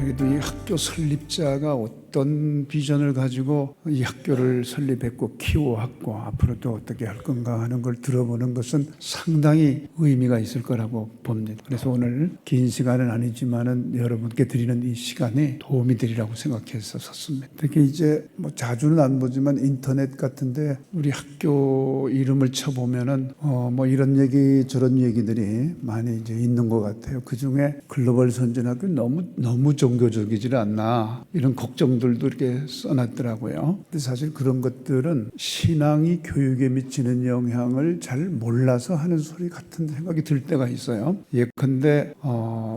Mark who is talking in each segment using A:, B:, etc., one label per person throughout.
A: 그래도 이 학교 설립자가 어떤 비전을 가지고 이 학교를 설립했고 키워왔고 앞으로도 어떻게 할 건가 하는 걸 들어보는 것은 상당히 의미가 있을 거라고 봅니다. 그래서 오늘 긴 시간은 아니지만은 여러분께 드리는 이 시간이 도움이 되리라고 생각해서 섰습니다. 특히 이제 뭐 자주는 안 보지만 인터넷 같은데 우리 학교 이름을 쳐보면은 뭐 이런 얘기 저런 얘기들이 많이 이제 있는 것 같아요. 그 중에 글로벌 선진학교 너무 종교적이지 않나 이런 걱정들도 이렇게 써놨더라고요. 근데 사실 그런 것들은 신앙이 교육에 미치는 영향을 잘 몰라서 하는 소리 같은 생각이 들 때가 있어요. 예컨대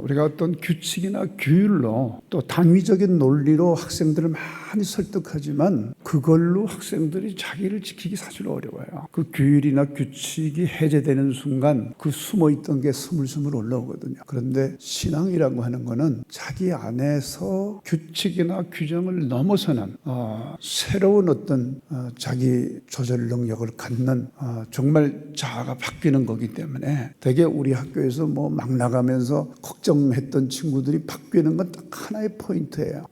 A: 우리가 어떤 규칙이나 규율로 또 당위적인 논리로 학생들을 많이 설득하지만 그걸로 학생들이 자기를 지키기 사실 어려워요. 그 규율이나 규칙이 해제되는 순간 그 숨어있던 게 스물스물 올라오거든요. 그런데 신앙이라고 하는 거는 자기 안에서 규칙이나 규정을 넘어서는 새로운 어떤 자기 조절 능력을 갖는 정말 자아가 바뀌는 거기 때문에 되게 우리 학교에서 뭐 막 나가면서 걱정했던 친구들이 바뀌는 건 딱 하나의 포인트예요.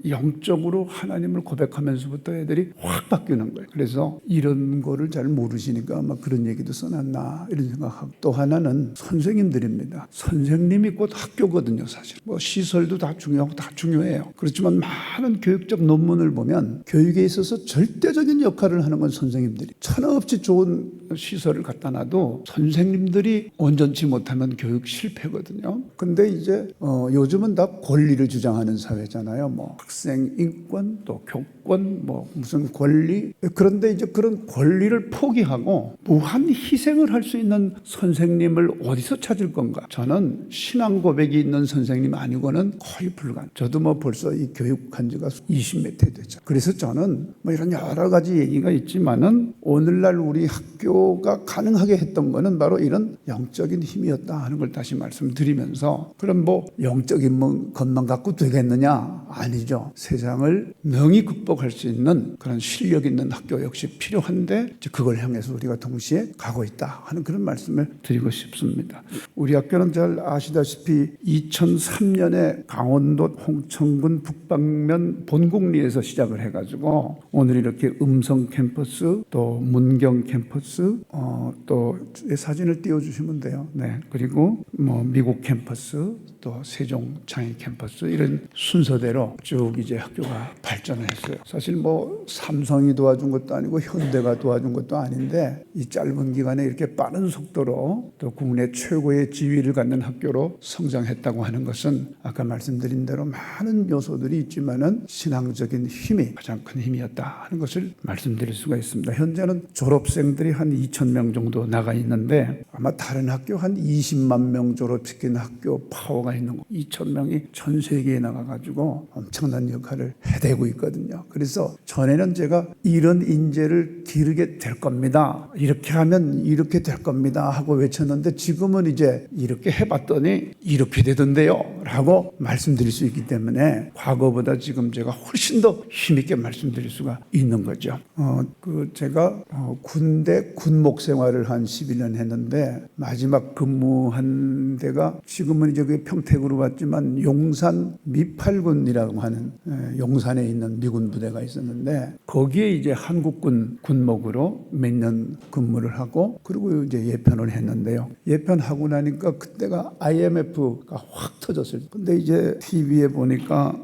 A: 영적으로 하나님을 고백하면서부터 애들이 확 바뀌는 거예요. 그래서 이런 거를 잘 모르시니까 아마 그런 얘기도 써놨나 이런 생각하고, 또 하나는 선생님들입니다. 선생님이 곧 학교거든요. 사실 뭐 시설도 다 중요하고 다 중요해요. 그렇지만 많은 교육적 논문을 보면 교육에 있어서 절대적인 역할을 하는 건 선생님들이, 천하없이 좋은 시설을 갖다 놔도 선생님들이 온전치 못하면 교육 실패거든요. 근데 이제 요즘은 다 권리를 주장하는 사회잖아요. 뭐 학생 인권, 또 교권, 뭐 무슨 권리. 그런데 이제 그런 권리를 포기하고 무한 희생을 할 수 있는 선생님을 어디서 찾을 건가? 저는 신앙 고백이 있는 선생님 아니고는 거의 불가능. 저도 뭐 벌써 이 교육한 지가 20몇 해 되죠. 그래서 저는 뭐 이런 여러 가지 얘기가 있지만은 오늘날 우리 학교가 가능하게 했던 거는 바로 이런 영적인 힘이었다 하는 걸 다시 말씀드리면서, 그럼 뭐 영적인 것만 갖고 되겠느냐? 아니죠. 세상을 능히 극복할 수 있는 그런 실력 있는 학교 역시 필요한데 그걸 향해서 우리가 동시에 가고 있다 하는 그런 말씀을 드리고 싶습니다. 우리 학교는 잘 아시다시피 2003년에 강원도 홍천군 북방면 본곡리에서 시작을 해가지고 오늘 이렇게 음성 캠퍼스, 또 문경 캠퍼스, 또 사진을 띄워주시면 돼요. 네, 그리고 뭐 미국 캠퍼스, 또 세종 창의 캠퍼스, 이런 순서대로 쭉 이제 학교가 발전을 했어요. 사실 뭐 삼성이 도와준 것도 아니고 현대가 도와준 것도 아닌데 이 짧은 기간에 이렇게 빠른 속도로 또 국내 최고의 지위를 갖는 학교로 성장했다고 하는 것은 아까 말씀드린 대로 많은 요소들이 있지만은 신앙적인 힘이 가장 큰 힘이었다 하는 것을 말씀드릴 수가 있습니다. 현재는 졸업생들이 한 2,000명 정도 나가 있는데 아마 다른 학교 한 20만 명 졸업시킨 학교 파워가 있는 거, 2,000명이 전 세계에 나가가지고 엄청난 역할을 해대고 있거든요. 그래서 전에는 제가 이런 인재를 기르게 될 겁니다, 이렇게 하면 이렇게 될 겁니다 하고 외쳤는데 지금은 이제 이렇게 해봤더니 이렇게 되던데요 라고 말씀드릴 수 있기 때문에 과거보다 지금 제가 훨씬 더 힘있게 말씀드릴 수가 있는 거죠. 제가 군대 군목 생활을 한 11년 했는데 마지막 근무한 데가 지금은 이제 그 평택으로 왔지만 용산 미팔군이라고 하는 용산에 있는 미군 부대가 있었는데 거기에 이제 한국군 군목으로 몇 년 근무를 하고 그리고 이제 예편을 했는데요. 예편하고 나니까 그때가 IMF가 확 터졌어요. 근데 이제 TV에 보니까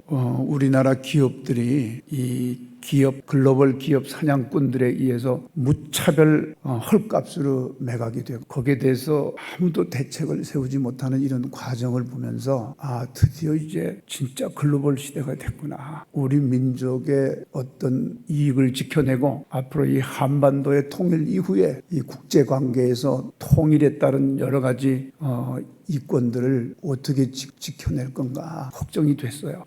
A: 우리나라 기업들이 이 글로벌 기업 사냥꾼들에 의해서 무차별 헐값으로 매각이 되고 거기에 대해서 아무도 대책을 세우지 못하는 이런 과정을 보면서 드디어 이제 진짜 글로벌 시대가 됐구나. 우리 민족의 어떤 이익을 지켜내고 앞으로 이 한반도의 통일 이후에 이 국제관계에서 통일에 따른 여러 가지 이권들을 어떻게 지켜낼 건가 걱정이 됐어요.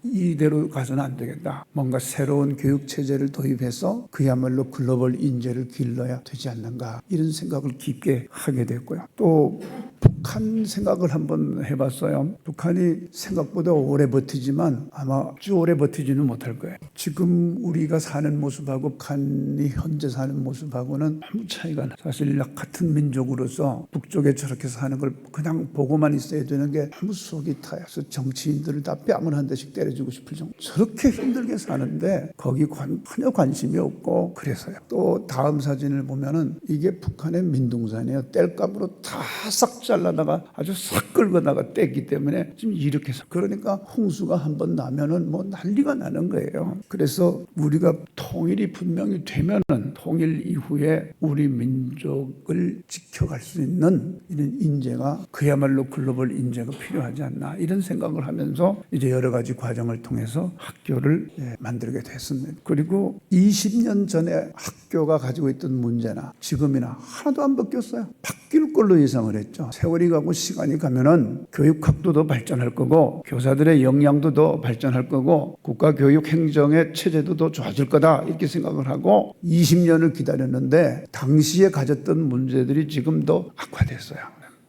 A: 이대로 가서는 안 되겠다. 뭔가 새로운 교육 체제를 도입해서 그야말로 글로벌 인재를 길러야 되지 않는가, 이런 생각을 깊게 하게 됐고요. 또 북한 생각을 한번 해봤어요. 북한이 생각보다 오래 버티지만 아마 아주 오래 버티지는 못할 거예요. 지금 우리가 사는 모습하고 북한이 현재 사는 모습하고는 아무 차이가 나요. 사실 같은 민족으로서 북쪽에 저렇게 사는 걸 그냥 보고만 있어야 되는 게 아무 속이 타요. 그래서 정치인들을 다 뺨을 한 대씩 때려주고 싶을 정도. 저렇게 힘들게 사는데 거기 전혀 관심이 없고 그래서요. 또 다음 사진을 보면은 이게 북한의 민둥산이에요. 땔감으로 다 싹 잘라다가 아주 싹 긁어다가 뗐기 때문에 지금 이렇게 해서, 그러니까 홍수가 한번 나면은 뭐 난리가 나는 거예요. 그래서 우리가 통일이 분명히 되면은 통일 이후에 우리 민족을 지켜갈 수 있는 이런 인재가 그야말로 글로벌 인재가 필요하지 않나, 이런 생각을 하면서 이제 여러 가지 과정을 통해서 학교를 만들게 됐습니다. 그리고 20년 전에 학교가 가지고 있던 문제나 지금이나 하나도 안 바뀌었어요. 바뀔 걸로 예상을 했죠. 세월이 가고 시간이 가면은 교육학도 더 발전할 거고 교사들의 역량도 더 발전할 거고 국가교육행정의 체제도 더 좋아질 거다, 이렇게 생각을 하고 20년을 기다렸는데 당시에 가졌던 문제들이 지금 더 악화됐어요.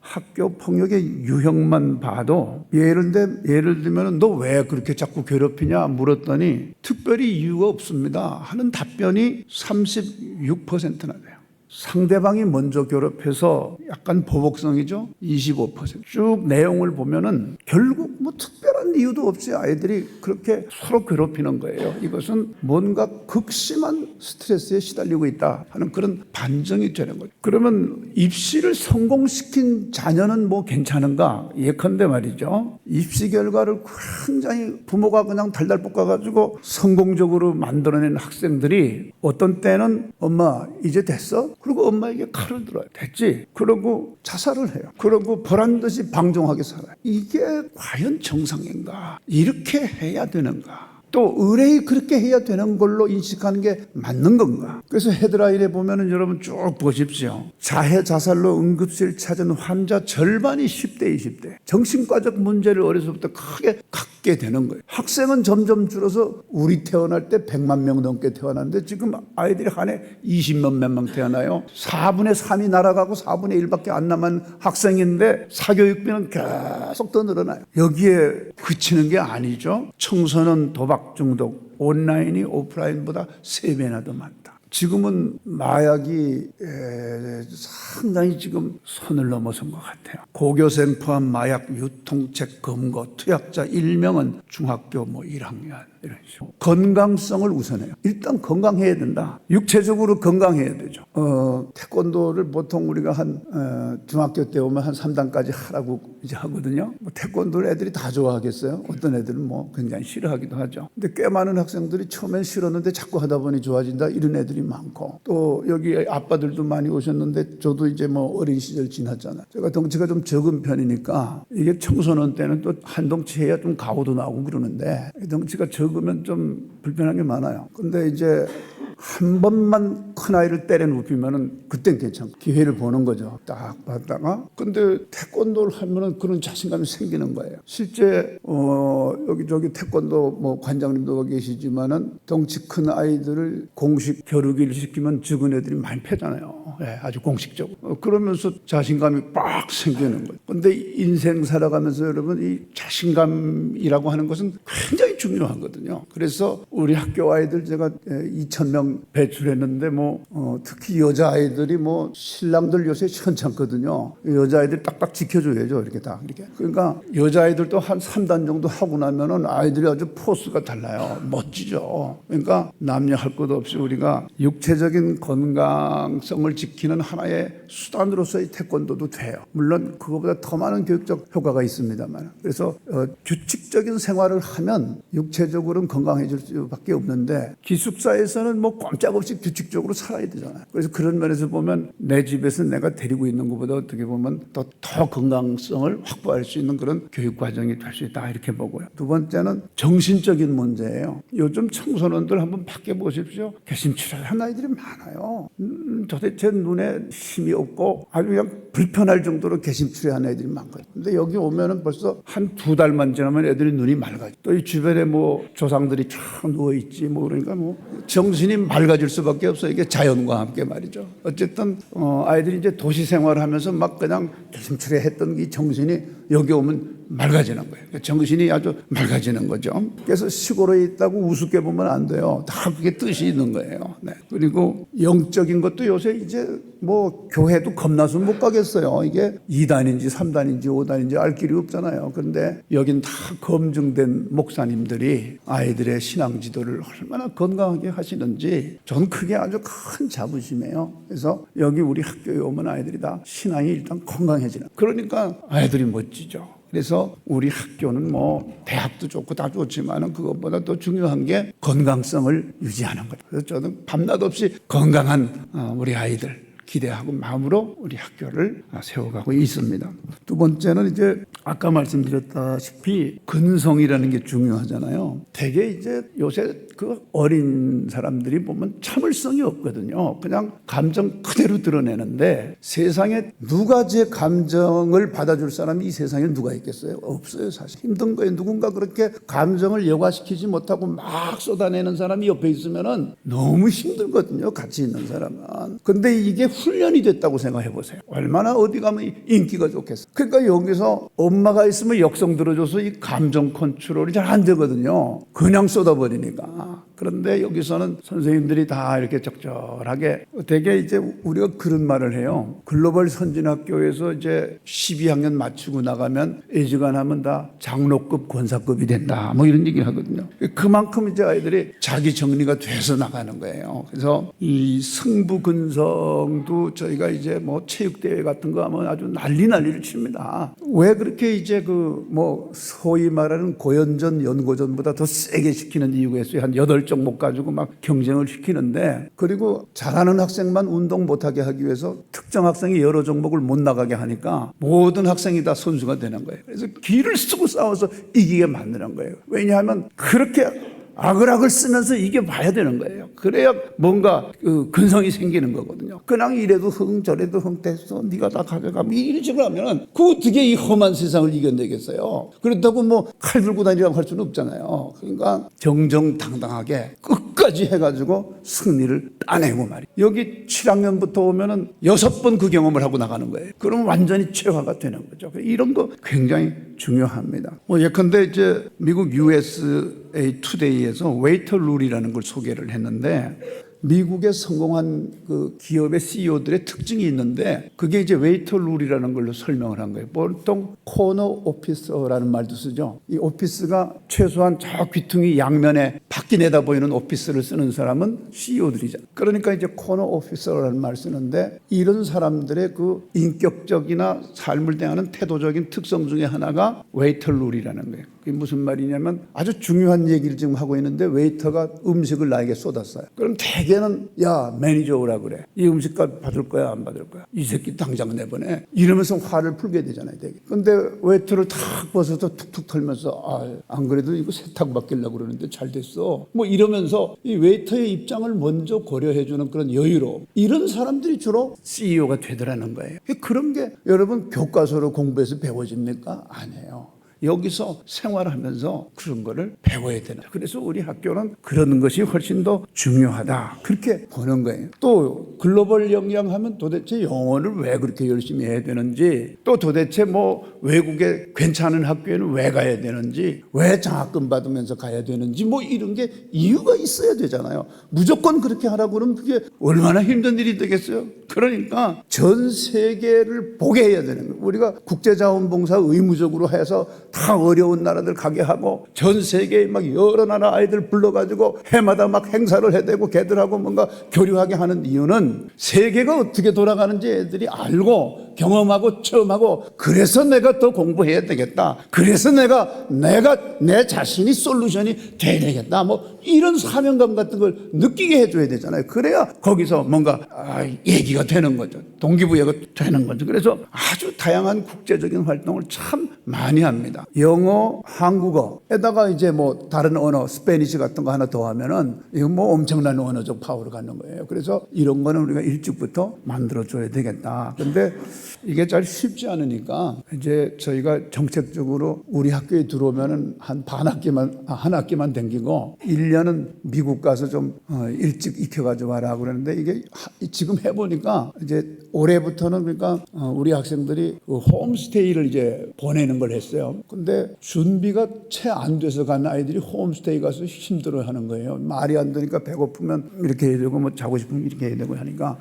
A: 학교 폭력의 유형만 봐도 예를 들면 너 왜 그렇게 자꾸 괴롭히냐 물었더니 특별히 이유가 없습니다 하는 답변이 36%나 돼요. 상대방이 먼저 괴롭혀서 약간 보복성이죠. 25%. 쭉 내용을 보면은 결국 뭐 특별한 이유도 없이 아이들이 그렇게 서로 괴롭히는 거예요. 이것은 뭔가 극심한 스트레스에 시달리고 있다 하는 그런 반증이 되는 거죠. 그러면 입시를 성공시킨 자녀는 뭐 괜찮은가? 예컨대 말이죠. 입시 결과를 굉장히 부모가 그냥 달달 볶아가지고 성공적으로 만들어낸 학생들이 어떤 때는 엄마 이제 됐어? 그리고 엄마에게 칼을 들어요. 됐지? 그러고 자살을 해요. 그러고 보란듯이 방종하게 살아요. 이게 과연 정상인가? 이렇게 해야 되는가? 또 의뢰이 그렇게 해야 되는 걸로 인식하는 게 맞는 건가? 그래서 헤드라인에 보면은 여러분 쭉 보십시오. 자해 자살로 응급실 찾은 환자 절반이 10대, 20대. 정신과적 문제를 어려서부터 크게 갖게 되는 거예요. 학생은 점점 줄어서 우리 태어날 때 100만 명 넘게 태어났는데 지금 아이들이 한 해 20만 명 태어나요. 4분의 3이 날아가고 4분의 1밖에 안 남은 학생인데 사교육비는 계속 더 늘어나요. 여기에 그치는 게 아니죠. 청소년 도박 중독, 온라인이 오프라인보다 3배나 더 많다. 지금은 마약이 상당히 지금 선을 넘어선 것 같아요. 고교생 포함 마약 유통책 검거, 투약자 1명은 중학교 1학년 이런 식으로. 건강성을 우선해요. 일단 건강해야 된다. 육체적으로 건강해야 되죠. 태권도를 보통 우리가 중학교 때 오면 한 3단까지 하라고 이제 하거든요. 태권도를 애들이 다 좋아하겠어요? 어떤 애들은 굉장히 싫어하기도 하죠. 근데 꽤 많은 학생들이 처음엔 싫었는데 자꾸 하다 보니 좋아진다, 이런 애들이 많고, 또 여기 아빠들도 많이 오셨는데 저도 이제 어린 시절 지났잖아요. 제가 덩치가 좀 적은 편이니까 이게 청소년 때는 또 한 덩치 해야 좀 가오도 나오고 그러는데 덩치가 적으면 좀 불편한 게 많아요. 근데 이제 한 번만 큰 아이를 때려 눕히면은 그땐 괜찮고 기회를 보는 거죠. 딱 봤다가. 근데 태권도를 하면은 그런 자신감이 생기는 거예요. 실제 여기저기 태권도 관장님도 계시지만은 덩치 큰 아이들을 공식 겨루기를 시키면 적은 애들이 많이 패잖아요. 아주 공식적으로. 그러면서 자신감이 빡 생기는 거예요. 근데 인생 살아가면서 여러분 이 자신감이라고 하는 것은 굉장히 중요하거든요. 그래서 우리 학교 아이들 제가 2,000명 배출했는데 특히 여자아이들이 신랑들 요새 현찮거든요. 여자아이들 딱딱 지켜줘야죠. 이렇게 다 이렇게. 그러니까 여자아이들도 한 3단 정도 하고 나면은 아이들이 아주 포스가 달라요. 멋지죠. 그러니까 남녀 할 것 없이 우리가 육체적인 건강성을 지키는 하나의 수단으로서의 태권도도 돼요. 물론 그거보다 더 많은 교육적 효과가 있습니다만. 그래서 규칙적인 생활을 하면 육체적으로는 건강해질 수밖에 없는데 기숙사에서는 꼼짝없이 규칙적으로 살아야 되잖아요. 그래서 그런 면에서 보면 내 집에서 내가 데리고 있는 것보다 어떻게 보면 더 건강성을 확보할 수 있는 그런 교육 과정이 될 수 있다 이렇게 보고요. 두 번째는 정신적인 문제예요. 요즘 청소년들 한번 밖에 보십시오. 개심치레를 한 아이들이 많아요. 도대체 눈에 힘이 없고 아주 그냥 불편할 정도로 개심치레한 애들이 많거든요. 근데 여기 오면은 벌써 한 2달만 지나면 애들이 눈이 맑아져. 또 이 주변에 뭐 조상들이 쫙 누워 있지 뭐 그러니까 뭐 정신이 맑아질 수밖에 없어요. 이게 자연과 함께 말이죠. 어쨌든 아이들이 이제 도시 생활을 하면서 막 그냥 개심치레했던 이 정신이 여기 오면 맑아지는 거예요. 정신이 아주 맑아지는 거죠. 그래서 시골에 있다고 우습게 보면 안 돼요. 다 그게 뜻이 있는 거예요. 네. 그리고 영적인 것도 요새 이제 뭐 교회도 겁나서 못 가겠어요. 이게 2단인지 3단인지 5단인지 알 길이 없잖아요. 그런데 여긴 다 검증된 목사님들이 아이들의 신앙 지도를 얼마나 건강하게 하시는지 저는 그게 아주 큰 자부심이에요. 그래서 여기 우리 학교에 오면 아이들이 다 신앙이 일단 건강해지는. 그러니까 아이들이 멋지죠. 그래서 우리 학교는 뭐 대학도 좋고 다 좋지만은 그것보다 더 중요한 게 건강성을 유지하는 거예요. 그래서 저는 밤낮 없이 건강한 우리 아이들 기대하고 마음으로 우리 학교를 세워가고 있습니다. 두 번째는 이제 아까 말씀드렸다시피 근성이라는 게 중요하잖아요. 되게 이제 요새 그 어린 사람들이 보면 참을성이 없거든요. 그냥 감정 그대로 드러내는데 세상에 누가 제 감정을 받아줄 사람이 이 세상에 누가 있겠어요? 없어요. 사실 힘든 거에 누군가 그렇게 감정을 여과시키지 못하고 막 쏟아내는 사람이 옆에 있으면은 너무 힘들거든요. 같이 있는 사람은. 근데 이게 훈련이 됐다고 생각해 보세요. 얼마나 어디 가면 인기가 좋겠어요. 그러니까 여기서 엄마가 있으면 역성 들어줘서 이 감정 컨트롤이 잘 안 되거든요. 그냥 쏟아버리니까. 그런데 여기서는 선생님들이 다 이렇게 적절하게 되게 이제 우리가 그런 말을 해요. 글로벌 선진학교에서 이제 12학년 마치고 나가면 애지간하면 다 장로급 권사급이 된다. 뭐 이런 얘기를 하거든요. 그만큼 이제 아이들이 자기 정리가 돼서 나가는 거예요. 그래서 이 승부근성도 저희가 이제 뭐 체육대회 같은 거 하면 아주 난리를 칩니다. 왜 그렇게 이제 그 뭐 소위 말하는 고연전 연고전보다 더 세게 시키는 이유가 있어요. 한 8종목 가지고 막 경쟁을 시키는데, 그리고 잘하는 학생만 운동 못하게 하기 위해서 특정 학생이 여러 종목을 못 나가게 하니까 모든 학생이 다 선수가 되는 거예요. 그래서 기를 쓰고 싸워서 이기게 만드는 거예요. 왜냐하면 그렇게 악을 쓰면서 이겨봐야 되는 거예요. 그래야 뭔가 그 근성이 생기는 거거든요. 그냥 이래도 흥 저래도 흥 됐어 네가 다 가져가 이런 식으로 하면 그 어떻게 이 험한 세상을 이겨내겠어요. 그렇다고 뭐 칼 들고 다니라고 할 수는 없잖아요. 그러니까 정정당당하게 끝까지 해가지고 승리를 따내고 말이에요. 여기 7학년부터 오면은 6번 그 경험을 하고 나가는 거예요. 그러면 완전히 체화가 되는 거죠. 이런 거 굉장히 중요합니다. 뭐 예컨대 이제 미국 USA 투데이에서 웨이터 룰이라는 걸 소개를 했는데, 미국의 성공한 그 기업의 CEO들의 특징이 있는데 그게 이제 웨이터 룰이라는 걸로 설명을 한 거예요. 보통 코너 오피서라는 말도 쓰죠. 이 오피스가 최소한 저 귀퉁이 양면에 밖이 내다 보이는 오피스를 쓰는 사람은 CEO들이잖아요. 그러니까 이제 코너 오피서라는 말을 쓰는데, 이런 사람들의 그 인격적이나 삶을 대하는 태도적인 특성 중에 하나가 웨이터 룰이라는 거예요. 그게 무슨 말이냐면 아주 중요한 얘기를 지금 하고 있는데 웨이터가 음식을 나에게 쏟았어요. 그럼 대개는 야 매니저 오라 그래. 이 음식값 받을 거야 안 받을 거야? 이 새끼 당장 내보내. 이러면서 화를 풀게 되잖아요. 되게. 근데 웨이터를 탁 벗어서 툭툭 털면서 안 그래도 이거 세탁 맡기려고 그러는데 잘 됐어. 뭐 이러면서 이 웨이터의 입장을 먼저 고려해주는 그런 여유로, 이런 사람들이 주로 CEO가 되더라는 거예요. 그런 게 여러분 교과서로 공부해서 배워집니까? 아니에요. 여기서 생활하면서 그런 거를 배워야 된다. 그래서 우리 학교는 그런 것이 훨씬 더 중요하다. 그렇게 보는 거예요. 또 글로벌 영양 하면 도대체 영어를 왜 그렇게 열심히 해야 되는지, 또 도대체 뭐 외국에 괜찮은 학교에는 왜 가야 되는지, 왜 장학금 받으면서 가야 되는지, 뭐 이런 게 이유가 있어야 되잖아요. 무조건 그렇게 하라고 그러면 그게 얼마나 힘든 일이 되겠어요. 그러니까 전 세계를 보게 해야 되는 거예요. 우리가 국제자원봉사 의무적으로 해서 다 어려운 나라들 가게 하고 전 세계에 막 여러 나라 아이들 불러가지고 해마다 막 행사를 해대고 걔들하고 뭔가 교류하게 하는 이유는 세계가 어떻게 돌아가는지 애들이 알고 경험하고 체험하고 그래서 내가 더 공부해야 되겠다. 그래서 내가 내 자신이 솔루션이 돼야 되겠다. 뭐 이런 사명감 같은 걸 느끼게 해줘야 되잖아요. 그래야 거기서 뭔가 얘기가 되는 거죠. 동기부여가 되는 거죠. 그래서 아주 다양한 국제적인 활동을 참 많이 합니다. 영어, 한국어에다가 이제 뭐 다른 언어, 스페니시 같은 거 하나 더 하면은 이건 뭐 엄청난 언어적 파워를 갖는 거예요. 그래서 이런 거는 우리가 일찍부터 만들어줘야 되겠다. 근데 이게 잘 쉽지 않으니까 이제 저희가 정책적으로 우리 학교에 들어오면은 한 한 학기만 댕기고 1년은 미국 가서 좀 일찍 익혀가지고 와라 그러는데 이게 지금 해보니까 이제 올해부터는 그러니까 우리 학생들이 그 홈스테이를 이제 보내는 걸 했어요. 근데 준비가 채 안 돼서 간 아이들이 홈스테이 가서 힘들어 하는 거예요. 말이 안 되니까 배고프면 이렇게 해야 되고 뭐 자고 싶으면 이렇게 해야 되고 하니까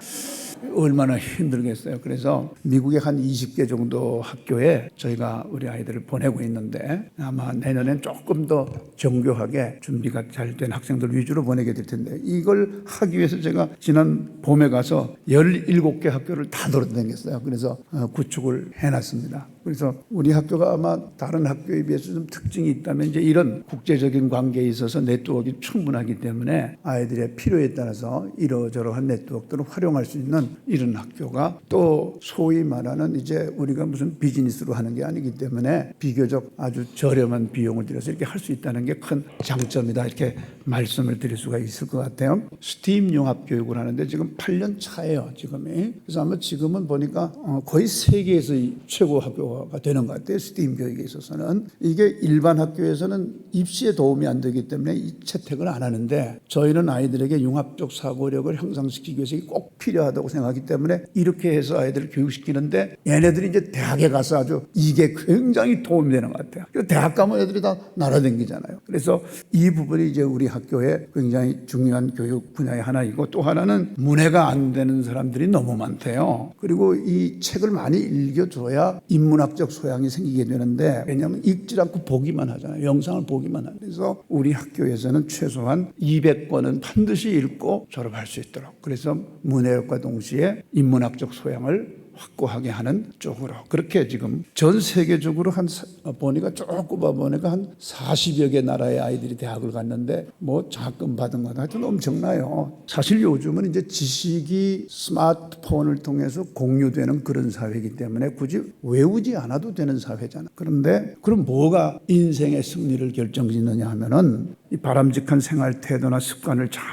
A: 얼마나 힘들겠어요. 그래서 미국에 한 20개 정도 학교에 저희가 우리 아이들을 보내고 있는데 아마 내년엔 조금 더 정교하게 준비가 잘 된 학생들 위주로 보내게 될 텐데 이걸 하기 위해서 제가 지난 봄에 가서 17개 학교를 다 돌아다녔어요. 그래서 구축을 해놨습니다. 그래서 우리 학교가 아마 다른 학교에 비해서 좀 특징이 있다면 이제 이런 국제적인 관계에 있어서 네트워크가 충분하기 때문에 아이들의 필요에 따라서 이러저러한 네트워크들을 활용할 수 있는 이런 학교가 또 소위 말하는 이제 우리가 무슨 비즈니스로 하는 게 아니기 때문에 비교적 아주 저렴한 비용을 들여서 이렇게 할 수 있다는 게 큰 장점이다 이렇게 말씀을 드릴 수가 있을 것 같아요. 스팀 융합 교육을 하는데 지금 8년 차예요 지금이. 그래서 아마 지금은 보니까 거의 세계에서 최고 학교가 되는 것 같아요. 스팀 교육에 있어서는 이게 일반 학교에서는 입시에 도움이 안 되기 때문에 이 채택을 안 하는데 저희는 아이들에게 융합적 사고력을 향상시키기 위해서 꼭 필요하다고 생각하기 때문에 이렇게 해서 아이들을 교육시키는데 얘네들이 이제 대학에 가서 아주 이게 굉장히 도움이 되는 것 같아요. 대학 가면 애들이 다 날아다니잖아요. 그래서 이 부분이 이제 우리 학교의 굉장히 중요한 교육 분야의 하나이고 또 하나는 문해가 안 되는 사람들이 너무 많대요. 그리고 이 책을 많이 읽어줘야 인문학적 소양이 생기게 되는데 왜냐하면 읽지 않고 보기만 하잖아요. 영상을 보기만 하죠. 그래서 우리 학교에서는 최소한 200권은 반드시 읽고 졸업할 수 있도록 그래서 문해력과 동시에 인문학적 소양을 확고하게 하는 쪽으로 그렇게 지금 전 세계적으로 보니까 쭉 꼽아보니까 한 40여 개 나라의 아이들이 대학을 갔는데 뭐 장학금 받은 것 하여튼 엄청나요. 사실 요즘은 이제 지식이 스마트폰을 통해서 공유되는 그런 사회이기 때문에 굳이 외우지 않아도 되는 사회잖아. 그런데 그럼 뭐가 인생의 승리를 결정짓느냐 하면은 이 바람직한 생활 태도나 습관을 잘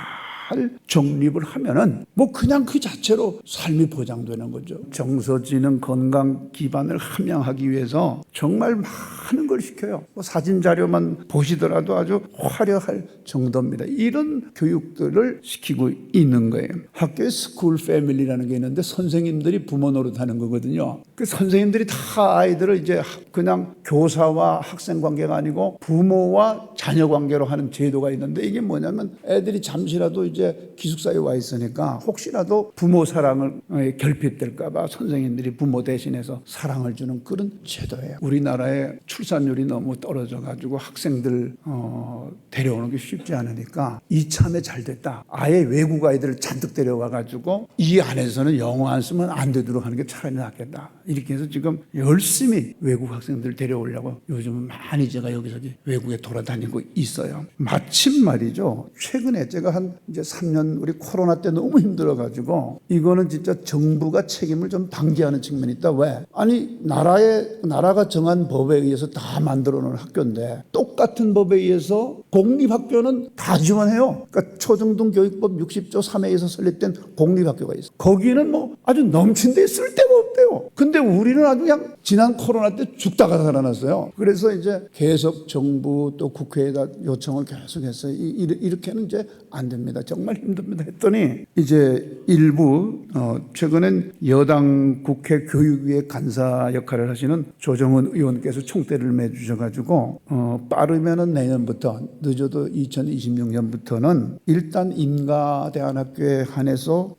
A: 정립을 하면은 뭐 그냥 그 자체로 삶이 보장되는 거죠. 정서지능 건강 기반을 함양하기 위해서 정말 많은 걸 시켜요. 뭐 사진 자료만 보시더라도 아주 화려할 정도입니다. 이런 교육들을 시키고 있는 거예요. 학교에 스쿨 패밀리라는 게 있는데 선생님들이 부모 노릇하는 거거든요. 그 선생님들이 다 아이들을 이제 그냥 교사와 학생 관계가 아니고 부모와 자녀 관계로 하는 제도가 있는데 이게 뭐냐면 애들이 잠시라도 이제 기숙사에 와 있으니까 혹시라도 부모 사랑을 결핍될까 봐 선생님들이 부모 대신해서 사랑을 주는 그런 제도예요. 우리나라의 출산율이 너무 떨어져 가지고 학생들 데려오는 게 쉽지 않으니까 이참에 잘 됐다. 아예 외국 아이들을 잔뜩 데려와 가지고 이 안에서는 영어 안 쓰면 안 되도록 하는 게 차라리 낫겠다. 이렇게 해서 지금 열심히 외국 학생들 데려오려고 요즘은 많이 제가 여기저기 외국에 돌아다니고 있어요. 마침 말이죠. 최근에 제가 이제 3년 우리 코로나 때 너무 힘들어가지고 이거는 진짜 정부가 책임을 좀 방기하는 측면이 있다. 왜? 아니 나라가 정한 법에 의해서 다 만들어 놓은 학교인데 똑같은 법에 의해서 공립학교는 다 지원해요. 그러니까 초중등 교육법 60조 3회에서 설립된 공립학교가 있어요. 거기는 뭐 아주 넘친 데 쓸 데가 없대요. 근데 우리는 아주 그냥 지난 코로나 때 죽다가 살아났어요. 그래서 이제 계속 정부 또 국회에다 요청을 계속했어요. 이렇게는 이제 안 됩니다. 정말 힘듭니다. 했더니 이제 일부 최근엔 여당 국회 교육위의 간사 역할을 하시는 조정은 의원께서 총대를 매주셔가지고 빠르면은 내년부터 늦어도 2026년부터는 일단 인가대안학교에 한해서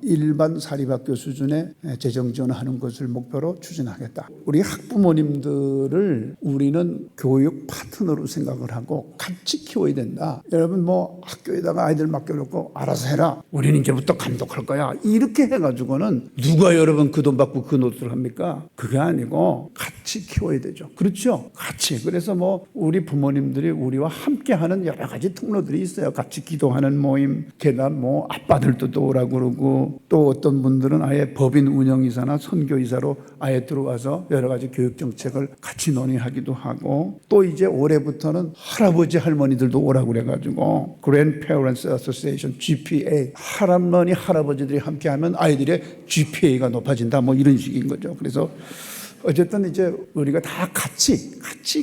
A: 일반 사립학교 수준의 재정 의존하는 것을 목표로 추진하겠다. 우리 학부모님들을 우리는 교육 파트너로 생각을 하고 같이 키워야 된다. 여러분 뭐 학교에다가 아이들 맡겨놓고 알아서 해라. 우리는 이제부터 감독할 거야. 이렇게 해가지고는 누가 여러분 그 돈 받고 그 노릇을 합니까? 그게 아니고 같이 키워야 되죠. 그렇죠? 같이. 그래서 뭐 우리 부모님들이 우리와 함께하는 여러 가지 통로들이 있어요. 같이 기도하는 모임, 게다가 뭐 아빠들도 또 오라고 그러고 또 어떤 분들은 아예 법인 운영이사나 선교이사로 아예 들어와서 여러 가지 교육 정책을 같이 논의하기도 하고 또 이제 올해부터는 할아버지 할머니들도 오라고 그래가지고 Grandparents Association GPA 할머니 할아버지들이 함께하면 아이들의 GPA가 높아진다 뭐 이런 식인 거죠. 그래서 어쨌든 이제 우리가 다 같이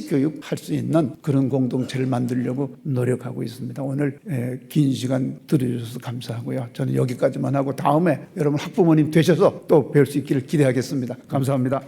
A: 교육할 수 있는 그런 공동체를 만들려고 노력하고 있습니다. 오늘 긴 시간 들어주셔서 감사하고요. 저는 여기까지만 하고 다음에 여러분 학부모님 되셔서 또 뵐 수 있기를 기대하겠습니다. 감사합니다.